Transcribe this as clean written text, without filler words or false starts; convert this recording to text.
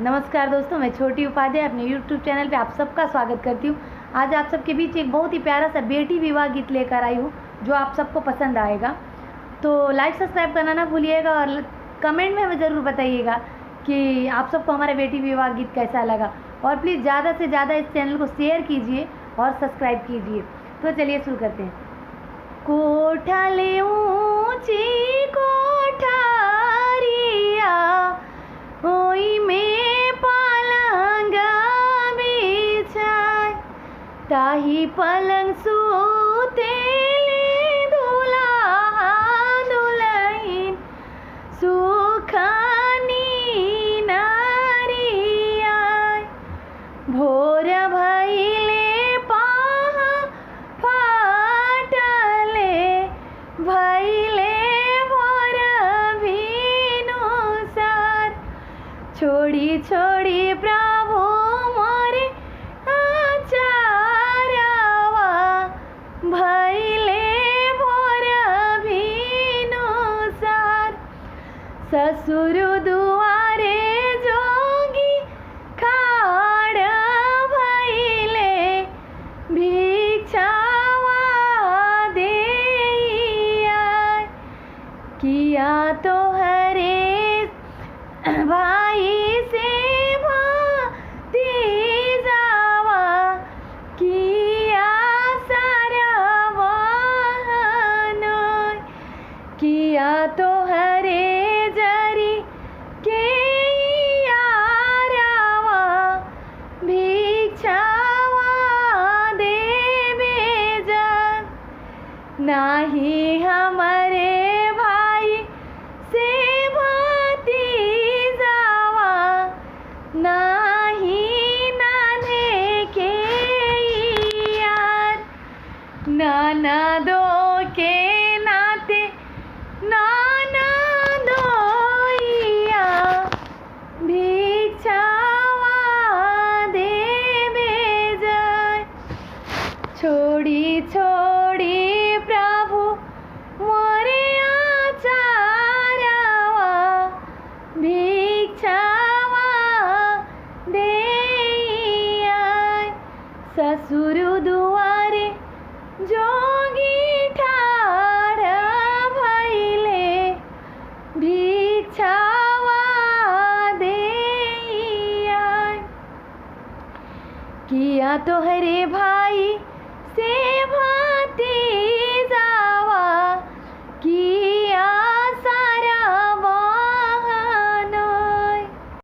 नमस्कार दोस्तों, मैं छोटी उपाध्याय अपने YouTube चैनल पे आप सबका स्वागत करती हूँ। आज आप सबके बीच एक बहुत ही प्यारा सा बेटी विवाह गीत लेकर आई हूँ जो आप सबको पसंद आएगा। तो लाइक सब्सक्राइब करना ना भूलिएगा और कमेंट में हमें ज़रूर बताइएगा कि आप सबको हमारा बेटी विवाह गीत कैसा लगा। और प्लीज़ ज़्यादा से ज़्यादा इस चैनल को शेयर कीजिए और सब्सक्राइब कीजिए। तो चलिए शुरू करते हैं। कोठाले ऊँची कोठारिया ओई में पलंगा बिछाय, ताही पलंग सुतेले दुल्हा दुल्हन सुखानी नारिया। भोर भइले पाहा फाटले भइले भोर भिनुसार, छोड़ी छोड़ी प्रभु मोरे आचारवा भइले भोर भिनुसार। ससुर दुआरे जोगी खाड़ भइले भिक्षावा देइया। किया तो हरे भाई से भतीजावा, किया सरवाहन, किया तो हरे जरी के यारावा भिक्षावा देवे जन। नाही हमारे भाई से भतीजावा, नाही नाने के यार। नाना दो के नाते नाना दोइया भिक्षावा देवे जाय। छोड़ी छोड़ी प्रभु मोरे आचारवा भिक्षावा देइया। ससुर दुआरे जोगी ठाड़ भइले भिक्षावा देइया। किया तोहरे भाई से